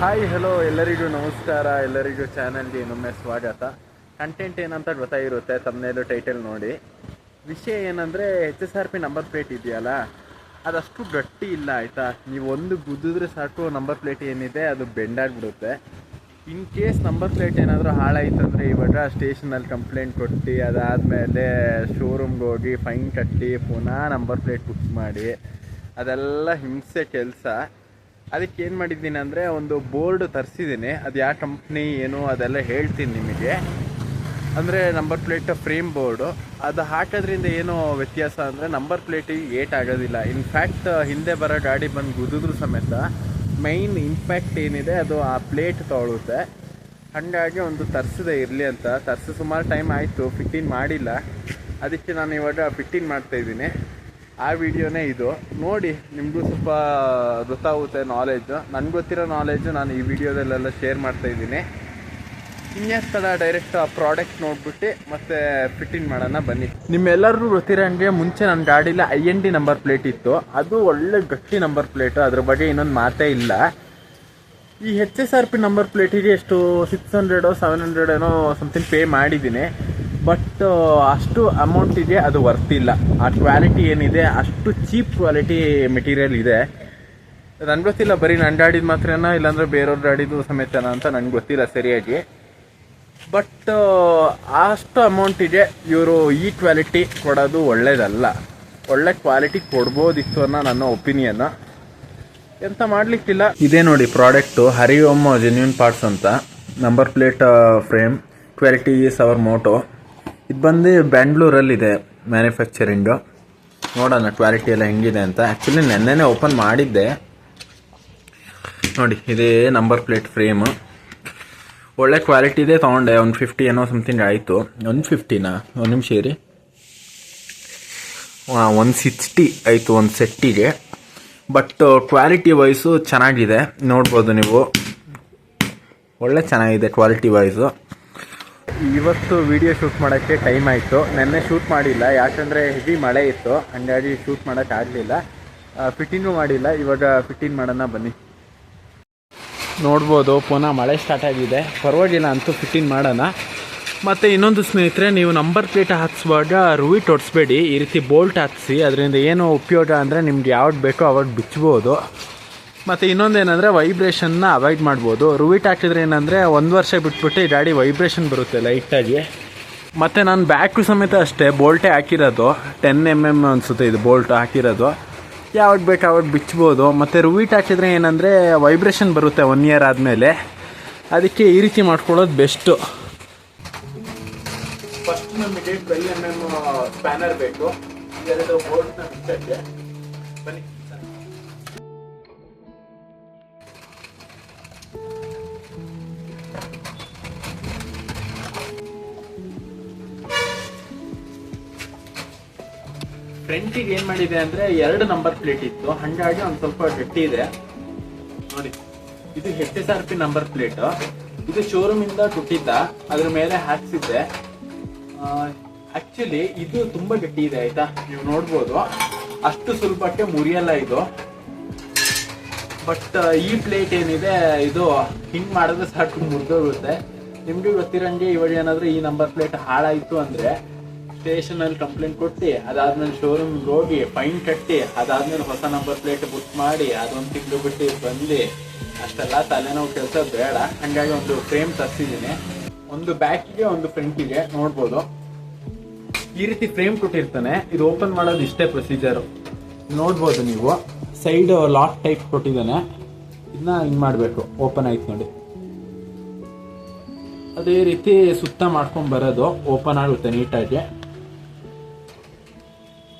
Hi hello ಎಲ್ಲರಿಗೂ ನಮಸ್ಕಾರ. ಎಲ್ಲರಿಗೂ ಚಾನಲ್ಗೆ ಇನ್ನೊಮ್ಮೆ ಸ್ವಾಗತ. ಕಂಟೆಂಟ್ ಏನಂತ ಗೊತ್ತಾಗಿರುತ್ತೆ ತಮ್ಮನೇಲು ಟೈಟಲ್ ನೋಡಿ. ವಿಷಯ ಏನಂದರೆ HSRP ನಂಬರ್ ಪ್ಲೇಟ್ ಇದೆಯಲ್ಲ, ಅದಷ್ಟು ಗಟ್ಟಿ ಇಲ್ಲ ಆಯಿತಾ. ನೀವು ಒಂದು ಗುದ್ದಿದ್ರೆ ಸಾಕು ನಂಬರ್ ಪ್ಲೇಟ್ ಏನಿದೆ ಅದು ಬೆಂಡಾಗ್ಬಿಡುತ್ತೆ. ಇನ್ ಕೇಸ್ ನಂಬರ್ ಪ್ಲೇಟ್ ಏನಾದರೂ ಹಾಳಾಯ್ತಂದರೆ ಇವಾಗ ಸ್ಟೇಷನಲ್ಲಿ ಕಂಪ್ಲೇಂಟ್ ಕೊಟ್ಟು ಅದಾದಮೇಲೆ ಶೋರೂಮ್ಗೆ ಹೋಗಿ ಫೈನ್ ಕಟ್ಟಿ ಪುನಃ ನಂಬರ್ ಪ್ಲೇಟ್ ಬುಕ್ ಮಾಡಿ ಅದೆಲ್ಲ ಹಿಂಸೆ ಕೆಲಸ. ಅದಕ್ಕೆ ಏನು ಮಾಡಿದ್ದೀನಿ ಅಂದರೆ ಒಂದು ಬೋರ್ಡ್ ತರಿಸಿದ್ದೀನಿ. ಅದು ಯಾವ ಕಂಪ್ನಿ ಏನು ಅದೆಲ್ಲ ಹೇಳ್ತೀನಿ ನಿಮಗೆ. ಅಂದರೆ ನಂಬರ್ ಪ್ಲೇಟ್ ಫ್ರೇಮ್ ಬೋರ್ಡು ಅದು ಹಾಕೋದ್ರಿಂದ ಏನೋ ವ್ಯತ್ಯಾಸ ಅಂದರೆ ನಂಬರ್ ಪ್ಲೇಟಿಗೆ ಏಟ್ ಆಗೋದಿಲ್ಲ. ಇನ್ಫ್ಯಾಕ್ಟ್ ಹಿಂದೆ ಬರೋ ಗಾಡಿ ಬಂದು ಗುದ್ದಿದ್ರು ಸಮೇತ ಮೈನ್ ಇಂಪ್ಯಾಕ್ಟ್ ಏನಿದೆ ಅದು ಆ ಪ್ಲೇಟ್ ತೊಗೊಳುತ್ತೆ. ಹಾಗಾಗಿ ಒಂದು ತರಿಸಿದೆ ಇರಲಿ ಅಂತ. ತರಿಸಿ ಸುಮಾರು ಟೈಮ್ ಆಯಿತು, ಫಿಟ್ಟಿಂಗ್ ಮಾಡಿಲ್ಲ. ಅದಕ್ಕೆ ನಾನು ಇವಾಗ ಫಿಟ್ಟಿಂಗ್ ಮಾಡ್ತಾಯಿದ್ದೀನಿ. ಆ ವಿಡಿಯೋನೇ ಇದು ನೋಡಿ, ನಿಮಗೂ ಸ್ವಲ್ಪ ಗೊತ್ತಾಗುತ್ತೆ ನಾಲೆಡ್ಜು. ನನಗೆ ಗೊತ್ತಿರೋ ನಾಲೆಡ್ಜು ನಾನು ಈ ವಿಡಿಯೋದಲ್ಲೆಲ್ಲ ಶೇರ್ ಮಾಡ್ತಾಯಿದ್ದೀನಿ. ಇನ್ಯಾಸ್ ತಡ ಡೈರೆಕ್ಟ್ ಆ ಪ್ರಾಡಕ್ಟ್ ನೋಡ್ಬಿಟ್ಟು ಮತ್ತೆ ಫಿಟ್ಟಿಂಗ್ ಮಾಡೋಣ ಬನ್ನಿ. ನಿಮ್ಮೆಲ್ಲರಿಗೂ ಗೊತ್ತಿರೋಂಗೆ ಮುಂಚೆ ನನ್ನ ಗಾಡೀಲಿ IND ನಂಬರ್ ಪ್ಲೇಟ್ ಇತ್ತು. ಅದು ಒಳ್ಳೆ ಗಟ್ಟಿ ನಂಬರ್ ಪ್ಲೇಟು, ಅದ್ರ ಬಗ್ಗೆ ಇನ್ನೊಂದು ಮಾತೇ ಇಲ್ಲ. ಈ HSRP ನಂಬರ್ ಪ್ಲೇಟಿಗೆ ಎಷ್ಟು 600 700 ಏನೋ ಸಮಥಿಂಗ್ ಪೇ ಮಾಡಿದ್ದೀನಿ. ಬಟ್ ಅಷ್ಟು ಅಮೌಂಟಿಗೆ ಅದು ವರ್ತಿಲ್ಲ. ಆ ಕ್ವಾಲಿಟಿ ಏನಿದೆ ಅಷ್ಟು ಚೀಪ್ ಕ್ವಾಲಿಟಿ ಮೆಟೀರಿಯಲ್ ಇದೆ. ನನಗೆ ಗೊತ್ತಿಲ್ಲ ಬರೀ ನನ್ನ ಗಾಡಿದು ಮಾತ್ರನಾ ಇಲ್ಲಾಂದರೆ ಬೇರೆಯವ್ರ ಗಾಡಿದು ಸಮೇತನ ಅಂತ ನನಗೆ ಗೊತ್ತಿಲ್ಲ ಸರಿಯಾಗಿ. ಬಟ್ ಅಷ್ಟು ಅಮೌಂಟಿಗೆ ಇವರು ಈ ಕ್ವಾಲಿಟಿ ಕೊಡೋದು ಒಳ್ಳೇದಲ್ಲ. ಒಳ್ಳೆ ಕ್ವಾಲಿಟಿ ಕೊಡ್ಬೋದಿತ್ತು ಅನ್ನೋ ನನ್ನ ಒಪಿನಿಯನ್. ಎಂತ ಮಾಡಲಿಕ್ಕಿಲ್ಲ. ಇದೇ ನೋಡಿ ಪ್ರಾಡಕ್ಟು, ಹರಿಓಮ್ ಜೆನ್ಯೂನ್ ಪಾರ್ಟ್ಸ್ ಅಂತ. Number plate frame quality is our motto. ಇದು ಬಂದು ಬ್ಯಾಂಗ್ಳೂರಲ್ಲಿದೆ ಮ್ಯಾನುಫ್ಯಾಕ್ಚರಿಂಗು. ನೋಡೋಣ ಕ್ವಾಲಿಟಿ ಎಲ್ಲ ಹೆಂಗಿದೆ ಅಂತ. ಆ್ಯಕ್ಚುಲಿ ನೆನ್ನೆನೇ ಓಪನ್ ಮಾಡಿದ್ದೆ. ನೋಡಿ ಇದೇ ನಂಬರ್ ಪ್ಲೇಟ್ ಫ್ರೇಮು, ಒಳ್ಳೆ ಕ್ವಾಲಿಟಿ ಇದೆ. ತೊಗೊಂಡೆ 150 ಏನೋ ಸಮಥಿಂಗ್ ಆಯಿತು. 150ನಾ? ಒಂದು ನಿಮಿಷ ಇರಿ. 160 ಆಯಿತು ಒಂದು ಸೆಟ್ಟಿಗೆ. ಬಟ್ ಕ್ವಾಲಿಟಿ ವೈಸು ಚೆನ್ನಾಗಿದೆ, ನೋಡ್ಬೋದು ನೀವು. ಒಳ್ಳೆ ಚೆನ್ನಾಗಿದೆ ಕ್ವಾಲಿಟಿ ವೈಸು. ಇವತ್ತು ವಿಡಿಯೋ ಶೂಟ್ ಮಾಡೋಕ್ಕೆ ಟೈಮ್ ಆಯಿತು. ನೆನ್ನೆ ಶೂಟ್ ಮಾಡಿಲ್ಲ, ಯಾಕಂದರೆ ಹೆವಿ ಮಳೆ ಇತ್ತು. ಹಂಗಾಗಿ ಶೂಟ್ ಮಾಡೋಕ್ಕಾಗಲಿಲ್ಲ. ಫಿಟ್ಟಿಂಗು ಮಾಡಿಲ್ಲ. ಇವಾಗ ಫಿಟ್ಟಿಂಗ್ ಮಾಡೋಣ ಬನ್ನಿ. ನೋಡ್ಬೋದು ಪುನಃ ಮಳೆ ಸ್ಟಾರ್ಟ್ ಆಗಿದೆ. ಪರವಾಗಿಲ್ಲ ಅಂತೂ ಫಿಟ್ಟಿಂಗ್ ಮಾಡೋಣ. ಮತ್ತು ಇನ್ನೊಂದು ಸ್ನೇಹಿತರೆ, ನೀವು ನಂಬರ್ ಪ್ಲೇಟ್ ಹಾಕ್ಸುವಾಗ ರೂಯಿಟ್ ಹೊಡಿಸ್ಬೇಡಿ. ಈ ರೀತಿ ಬೋಲ್ಟ್ ಹಾಕಿಸಿ. ಅದರಿಂದ ಏನು ಉಪಯೋಗ ಅಂದರೆ ನಿಮ್ಗೆ ಯಾವ್ದು ಬೇಕೋ ಅವಾಗ ಬಿಚ್ಬೋದು. ಮತ್ತು ಇನ್ನೊಂದೇನೆಂದರೆ ವೈಬ್ರೇಷನ್ನ ಅವಾಯ್ಡ್ ಮಾಡ್ಬೋದು. ರೂಯಿಟ್ ಹಾಕಿದ್ರೆ ಏನಂದರೆ 1 ವರ್ಷ ಬಿಟ್ಬಿಟ್ಟು ಈ ಗಾಡಿ ವೈಬ್ರೇಷನ್ ಬರುತ್ತೆ ಲೈಟಾಗಿ. ಮತ್ತು ನಾನು ಬ್ಯಾಕು ಸಮೇತ ಅಷ್ಟೇ ಬೋಲ್ಟೇ ಹಾಕಿರೋದು. 10 mm ಅನಿಸುತ್ತೆ ಇದು ಬೋಲ್ಟ್ ಹಾಕಿರೋದು. ಯಾವಾಗ ಬೇಕು ಅವಾಗ ಬಿಚ್ಬೋದು. ಮತ್ತು ರೂಯಿಟ್ ಹಾಕಿದ್ರೆ ಏನಂದರೆ ವೈಬ್ರೇಷನ್ ಬರುತ್ತೆ 1 year ಆದಮೇಲೆ. ಅದಕ್ಕೆ ಈ ರೀತಿ ಮಾಡ್ಕೊಳ್ಳೋದು ಬೆಸ್ಟು. ಫಸ್ಟ್ ನಮಗೆ 12 mm ಸ್ಪ್ಯಾನರ್ ಬೇಕು. 2 ಬೋಲ್ಟ್ನ ಬಿಚ್ಚಕ್ಕೆ ಬನ್ನಿ. ಫ್ರಂಟಿಗೆ ಏನು ಮಾಡಿದೆ ಅಂದರೆ 2 ನಂಬರ್ ಪ್ಲೇಟ್ ಇತ್ತು, ಹಾಗಾಗಿ ಒಂದು ಸ್ವಲ್ಪ ಗಟ್ಟಿ ಇದೆ. ನೋಡಿ ಇದು HSRP ನಂಬರ್ ಪ್ಲೇಟು. ಇದು ಶೋರೂಮಿಂದ ಕೊಟ್ಟಿದ್ದ, ಅದ್ರ ಮೇಲೆ ಹಾಕ್ಸಿದ್ದೆ. ಆ್ಯಕ್ಚುಲಿ ಇದು ತುಂಬ ಗಟ್ಟಿ ಇದೆ ಆಯಿತಾ. ನೀವು ನೋಡ್ಬೋದು ಅಷ್ಟು ಸುಲಭಕ್ಕೆ ಮುರಿಯಲ್ಲ ಇದು. ಬಟ್ ಈ ಪ್ಲೇಟ್ ಏನಿದೆ ಇದು ಹಿಂಗೆ ಮಾಡಿದ್ರೆ ಸಾಕು ಮುರಿದೋಗುತ್ತೆ. ನಿಮಗೆ ಗೊತ್ತಿರೋಂಗೆ ಇವಾಗ ಏನಾದರೂ ಈ ನಂಬರ್ ಪ್ಲೇಟ್ ಹಾಳಾಯಿತು ಅಂದರೆ ಸ್ಟೇಷನಲ್ಲಿ ಕಂಪ್ಲೇಂಟ್ ಕೊಟ್ಟು ಅದಾದ್ಮೇಲೆ ಶೋರೂಮ್ಗೆ ಹೋಗಿ ಫೈನ್ ಕಟ್ಟಿ ಅದಾದ್ಮೇಲೆ ಹೊಸ ನಂಬರ್ ಪ್ಲೇಟ್ ಬುಕ್ ಮಾಡಿ ಅದೊಂದು ತಿಂಗಳು ಬಿಟ್ಟು ಬಂದು ಅಷ್ಟೆಲ್ಲ ತಲೆನೋವು ಕೆಲಸ ಬೇಡ. ಹಾಗಾಗಿ ಒಂದು ಫ್ರೇಮ್ ತರಿಸಿದ್ದೀನಿ. ಒಂದು ಬ್ಯಾಕಿಗೆ ಒಂದು ಫ್ರಂಟಿಗೆ. ನೋಡ್ಬೋದು ಈ ರೀತಿ ಫ್ರೇಮ್ ಕೊಟ್ಟಿರ್ತಾನೆ. ಇದು ಓಪನ್ ಮಾಡೋದು ಇಷ್ಟೇ ಪ್ರೊಸೀಜರು. ನೋಡ್ಬೋದು ನೀವು ಸೈಡ್ ಲಾಕ್ ಟೈಪ್ ಕೊಟ್ಟಿದ್ದಾನೆ. ಇದನ್ನ ಹಿಂಗೆ ಮಾಡಬೇಕು. ಓಪನ್ ಆಯ್ತು ನೋಡಿ. ಅದೇ ರೀತಿ ಸುತ್ತ ಮಾಡ್ಕೊಂಡು ಬರೋದು. ಓಪನ್ ಆಗುತ್ತೆ ನೀಟಾಗಿ.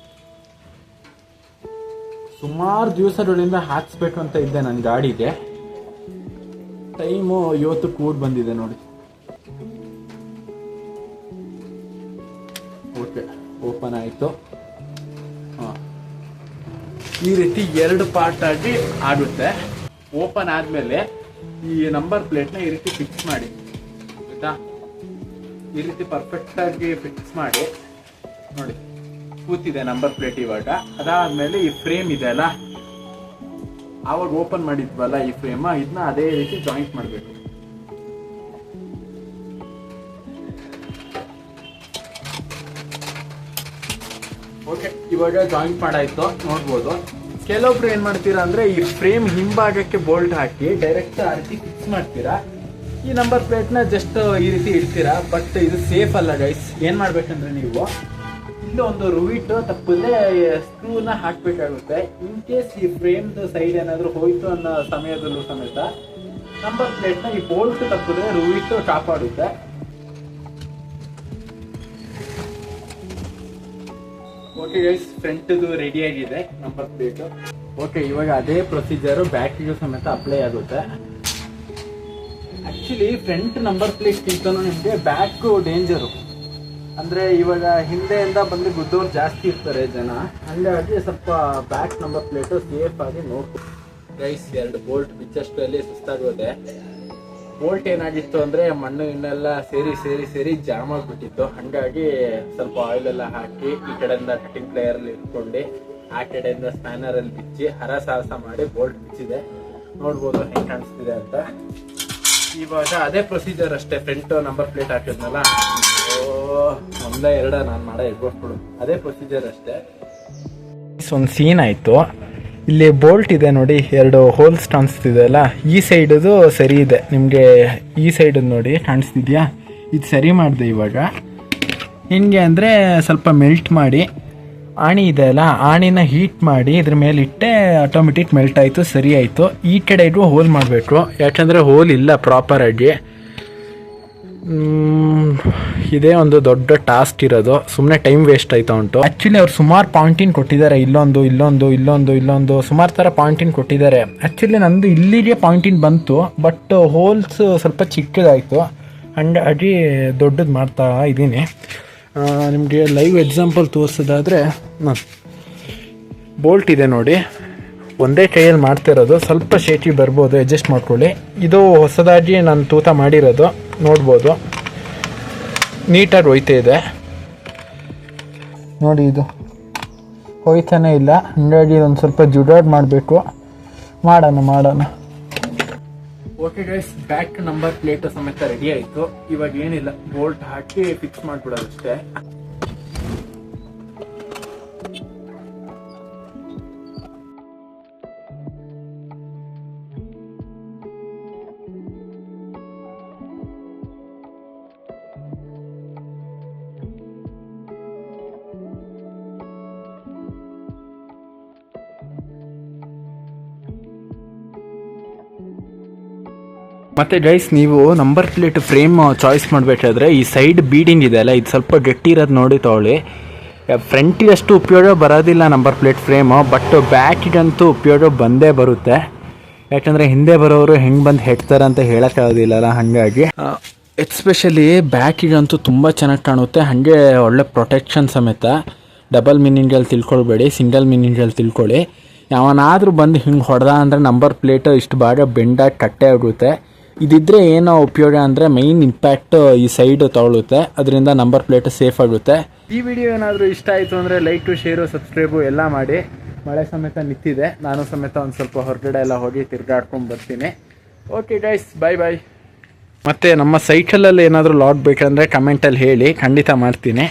ಸುಮಾರು ದಿವಸಗಳಿಂದ ಹಾಕ್ಸ್ಬೇಕು ಅಂತ ಇದ್ದೆ ನನ್ನ ಗಾಡಿಗೆ. ಟೈಮು ಇವತ್ತು ಕೂಡ ಬಂದಿದೆ ನೋಡಿ. ಓಕೆ, ಓಪನ್ ಆಯಿತು. ಹಾಂ, ಈ ರೀತಿ 2 ಪಾರ್ಟ್ ಆಗಿ ಆಗುತ್ತೆ. ಓಪನ್ ಆದಮೇಲೆ ಈ ನಂಬರ್ ಪ್ಲೇಟ್ನ ಈ ರೀತಿ ಫಿಕ್ಸ್ ಮಾಡಿ ಆಯಿತಾ. ಈ ರೀತಿ ಪರ್ಫೆಕ್ಟಾಗಿ ಫಿಕ್ಸ್ ಮಾಡಿ ನೋಡಿ ಕೂತಿದೆ ನಂಬರ್ ಪ್ಲೇಟ್ ಇವಾಗ. ಅದಾದಮೇಲೆ ಈ ಫ್ರೇಮ್ ಇದೆ ಅಲ್ಲ, ಆವಾಗ ಓಪನ್ ಮಾಡಿದ್ವಲ್ಲ ಈ ಫ್ರೇಮ್, ಇದನ್ನ ಅದೇ ರೀತಿ ಜಾಯಿಂಟ್ ಮಾಡಬೇಕು. ಓಕೆ, ಇವಾಗ ಜಾಯಿಂಟ್ ಮಾಡಾಯ್ತು ನೋಡ್ಬೋದು. ಕೆಲವೊಬ್ರು ಏನ್ ಮಾಡ್ತೀರಾ ಅಂದ್ರೆ ಈ ಫ್ರೇಮ್ ಹಿಂಭಾಗಕ್ಕೆ ಬೋಲ್ಟ್ ಹಾಕಿ ಡೈರೆಕ್ಟ್ ಆ ರೀತಿ ಫಿಕ್ಸ್ ಮಾಡ್ತೀರಾ. ಈ ನಂಬರ್ ಪ್ಲೇಟ್ನ ಜಸ್ಟ್ ಈ ರೀತಿ ಇಡ್ತೀರಾ. ಬಟ್ ಇದು ಸೇಫ್ ಅಲ್ಲ ಗೈಸ್. ಏನ್ ಮಾಡ್ಬೇಕಂದ್ರೆ ನೀವು ಇಲ್ಲಿ ಒಂದು ರುವಿಟ್ ತಪ್ಪದೆ ಸ್ಕ್ರೂನ ಹಾಕ್ಬೇಕಾಗುತ್ತೆ. ಇನ್ ಕೇಸ್ ಈ ಫ್ರೇಮ್ದು ಸೈಡ್ ಏನಾದ್ರು ಹೋಯ್ತು ಅನ್ನೋ ಸಮಯದಲ್ಲೂ ಸಮೇತ ನಂಬರ್ ಪ್ಲೇಟ್ನ ಈ ಬೋಲ್ಟ್ ತಪ್ಪದೆ ರುವಿಟ್ ಕಾಪಾಡುತ್ತೆ. ಓಕೆ ಗೈಸ್, ಫ್ರಂಟ್ದು ರೆಡಿ ಆಗಿದೆ ನಂಬರ್ ಪ್ಲೇಟ್. ಓಕೆ, ಇವಾಗ ಅದೇ ಪ್ರೊಸೀಜರ್ ಬ್ಯಾಕಿಗೂ ಸಮೇತ ಅಪ್ಲೈ ಆಗುತ್ತೆ. ಆಕ್ಚುಲಿ ಫ್ರಂಟ್ ನಂಬರ್ ಪ್ಲೇಟ್ ಗಿಂತನೂ ನಿಮಗೆ ಬ್ಯಾಕ್ ಡೇಂಜರು. ಅಂದ್ರೆ ಇವಾಗ ಹಿಂದೆಯಿಂದ ಬಂದು ಗುದ್ದೋರು ಜಾಸ್ತಿ ಇರ್ತಾರೆ ಜನ, ಹಂಗಾಗಿ ಸ್ವಲ್ಪ ಬ್ಯಾಕ್ ನಂಬರ್ ಪ್ಲೇಟ್ ಸೇಫ್ ಆಗಿ ನೋಡ್ಕೊ ಗೈಸ್. 2 ಬೋಲ್ಟ್ ಬಿಚ್ಚಷ್ಟರಲ್ಲಿ ಸುಸ್ತಾಗೋದೆ. ಬೋಲ್ಟ್ ಏನಾಗಿತ್ತು ಅಂದ್ರೆ ಮಣ್ಣು ಇನ್ನೆಲ್ಲ ಸೇರಿ ಜಾಮ್ ಆಗ್ಬಿಟ್ಟಿತ್ತು. ಹಂಗಾಗಿ ಸ್ವಲ್ಪ ಆಯಿಲ್ ಎಲ್ಲ ಹಾಕಿ ಈ ಕಡೆಯಿಂದ ಕಟಿಂಗ್ ಪ್ಲೇಯರ್ ಅಲ್ಲಿ ಇಟ್ಕೊಂಡು ಆ ಕಡೆಯಿಂದ ಸ್ಪ್ಯಾನರ್ ಅಲ್ಲಿ ಬಿಚ್ಚಿ ಹರಸಾಹಸ ಮಾಡಿ ಬೋಲ್ಟ್ ಬಿಚ್ಚಿದೆ. ನೋಡ್ಬೋದು ಹೆಂಗ್ ಕಾಣಿಸ್ತಿದೆ ಅಂತ. ಇವಾಗ ಅದೇ ಪ್ರೊಸೀಜರ್ ಅಷ್ಟೇ. ಫ್ರಂಟ್ ನಂಬರ್ ಪ್ಲೇಟ್ ಹಾಕಿದ್ನಲ್ಲ, ಒಂದೇ ಎರಡ ನಾನು ಮಾಡೋ ಎಗ್ಗೋಸ್ಕೊಡು, ಅದೇ ಪ್ರೊಸೀಜರ್ ಅಷ್ಟೇ. ಒಂದು ಸೀನ್ ಆಯ್ತು. ಇಲ್ಲಿ ಬೋಲ್ಟ್ ಇದೆ ನೋಡಿ, 2 ಹೋಲ್ಸ್ ಕಾಣಿಸ್ತಿದೆ ಅಲ್ಲ, ಈ ಸೈಡದು ಸರಿ ಇದೆ. ನಿಮಗೆ ಈ ಸೈಡ್ ನೋಡಿ ಕಾಣಿಸ್ತಿದ್ಯಾ, ಇದು ಸರಿ ಮಾಡಿದೆ. ಇವಾಗ ಹೆಂಗೆ ಅಂದರೆ ಸ್ವಲ್ಪ ಮೆಲ್ಟ್ ಮಾಡಿ, ಆಣಿ ಇದೆ ಅಲ್ಲ, ಆಣಿನ ಹೀಟ್ ಮಾಡಿ ಇದ್ರ ಮೇಲೆ ಇಟ್ಟೆ ಆಟೋಮೆಟಿಕ್ ಮೆಲ್ಟ್ ಆಯಿತು, ಸರಿ ಆಯಿತು. ಈ ಕಡೆ ಇಟ್ಟು ಹೋಲ್ ಮಾಡಬೇಕು, ಯಾಕಂದರೆ ಹೋಲ್ ಇಲ್ಲ ಪ್ರಾಪರಾಗಿ. ಇದೇ ಒಂದು ದೊಡ್ಡ ಟಾಸ್ಕ್ ಇರೋದು. ಸುಮ್ಮನೆ ಟೈಮ್ ವೇಸ್ಟ್ ಆಯ್ತಾ ಉಂಟು. ಆ್ಯಕ್ಚುಲಿ ಅವ್ರು ಸುಮಾರು ಪಾಯಿಂಟಿನ್ ಕೊಟ್ಟಿದ್ದಾರೆ, ಇಲ್ಲೊಂದು ಸುಮಾರು ಥರ ಪಾಯಿಂಟಿನ್ ಕೊಟ್ಟಿದ್ದಾರೆ. ಆ್ಯಕ್ಚುಲಿ ನಂದು ಇಲ್ಲಿಗೆ ಪಾಯಿಂಟಿನ್ ಬಂತು, ಬಟ್ ಹೋಲ್ಸ್ ಸ್ವಲ್ಪ ಚಿಕ್ಕದಾಯಿತು, ಹಂಗಾಗಿ ದೊಡ್ಡದು ಮಾಡ್ತಾ ಇದ್ದೀನಿ. ನಿಮಗೆ ಲೈವ್ ಎಕ್ಸಾಂಪಲ್ ತೋರಿಸೋದಾದರೆ, ಬೋಲ್ಟ್ ಇದೆ ನೋಡಿ, ಒಂದೇ ಕೈಯಲ್ಲಿ ಮಾಡ್ತಿರೋದು, ಸ್ವಲ್ಪ ಶೇಕಿ ಬರ್ಬೋದು, ಅಡ್ಜಸ್ಟ್ ಮಾಡ್ಕೊಳ್ಳಿ. ಇದು ಹೊಸದಾಗಿ ನಾನು ತೂತ ಮಾಡಿರೋದು, ನೋಡ್ಬೋದು ನೀಟಾಗಿ ಹೋಯ್ತಾ ಇದೆ ನೋಡಿ. ಇದು ಹೋಯ್ತಾನೆ ಇಲ್ಲ, ಹಂಗಾಗಿ ಒಂದು ಸ್ವಲ್ಪ ಜುಡಾಡ್ ಮಾಡಬೇಕು. ಮಾಡೋಣ. Okay guys, back number plate ಸಮೇತ ರೆಡಿ ಆಯಿತು. ಇವಾಗ ಏನಿಲ್ಲ, ಬೋಲ್ಟ್ ಹಾಕಿ ಫಿಕ್ಸ್ ಮಾಡಿಬಿಡೋದಷ್ಟೇ. ಮತ್ತು ಗೈಸ್, ನೀವು ನಂಬರ್ ಪ್ಲೇಟ್ ಫ್ರೇಮ್ ಚಾಯ್ಸ್ ಮಾಡಬೇಕಾದ್ರೆ ಈ ಸೈಡ್ ಬೀಡಿಂಗ್ ಇದೆ ಅಲ್ಲ, ಇದು ಸ್ವಲ್ಪ ಗಟ್ಟಿ ಇರೋದು ನೋಡಿ ತೊಗೊಳ್ಳಿ. ಫ್ರಂಟಿಗೆ ಅಷ್ಟು ಉಪಯೋಗ ಬರೋದಿಲ್ಲ ನಂಬರ್ ಪ್ಲೇಟ್ ಫ್ರೇಮು, ಬಟ್ ಬ್ಯಾಕಿಗಂತೂ ಉಪಯೋಗ ಬಂದೇ ಬರುತ್ತೆ. ಯಾಕಂದರೆ ಹಿಂದೆ ಬರೋರು ಹೆಂಗೆ ಬಂದು ಹೆಡ್ತಾರೆ ಅಂತ ಹೇಳೋಕ್ಕಾಗೋದಿಲ್ಲಲ್ಲ, ಹಾಗಾಗಿ ಎಸ್ಪೆಷಲಿ ಬ್ಯಾಕಿಗಂತೂ ತುಂಬ ಚೆನ್ನಾಗಿ ಕಾಣುತ್ತೆ. ಹಾಗೆ ಒಳ್ಳೆ ಪ್ರೊಟೆಕ್ಷನ್ ಸಮೇತ. ಡಬಲ್ ಮೀನಿಂಗಲ್ಲಿ ತಿಳ್ಕೊಳ್ಬೇಡಿ, ಸಿಂಗಲ್ ಮೀನಿಂಗಲ್ಲಿ ತಿಳ್ಕೊಳ್ಳಿ. ಯಾವನಾದರೂ ಬಂದು ಹಿಂಗೆ ಹೊಡೆದ ಅಂದರೆ ನಂಬರ್ ಪ್ಲೇಟು ಇಷ್ಟು ಭಾಗ ಬೆಂಡಾಗಿ ಕಟ್ಟೆ ಆಗುತ್ತೆ. ಇದಿದ್ರೆ ಏನೋ ಉಪಯೋಗ ಅಂದರೆ ಮೈನ್ ಇಂಪ್ಯಾಕ್ಟ್ ಈ ಸೈಡ್ ತಗೊಳುತ್ತೆ, ಅದರಿಂದ ನಂಬರ್ ಪ್ಲೇಟ್ ಸೇಫ್ ಆಗುತ್ತೆ. ಈ ವಿಡಿಯೋ ಏನಾದರೂ ಇಷ್ಟ ಆಯಿತು ಅಂದರೆ ಲೈಕು, ಶೇರು, ಸಬ್ಸ್ಕ್ರೈಬು ಎಲ್ಲ ಮಾಡಿ. ಮಳೆ ಸಮೇತ ನಿಂತಿದೆ, ನಾನು ಸಮೇತ ಒಂದು ಸ್ವಲ್ಪ ಹೊರಗಡೆ ಎಲ್ಲ ಹೋಗಿ ತಿರ್ಗಾಡ್ಕೊಂಡು ಬರ್ತೀನಿ. ಓಕೆ ಗೈಸ್, ಬಾಯ್. ಮತ್ತು ನಮ್ಮ ಸೈಕಲಲ್ಲಿ ಏನಾದರೂ ಲಾಗ್ ಬೇಕಂದರೆ ಕಮೆಂಟಲ್ಲಿ ಹೇಳಿ, ಖಂಡಿತ ಮಾಡ್ತೀನಿ.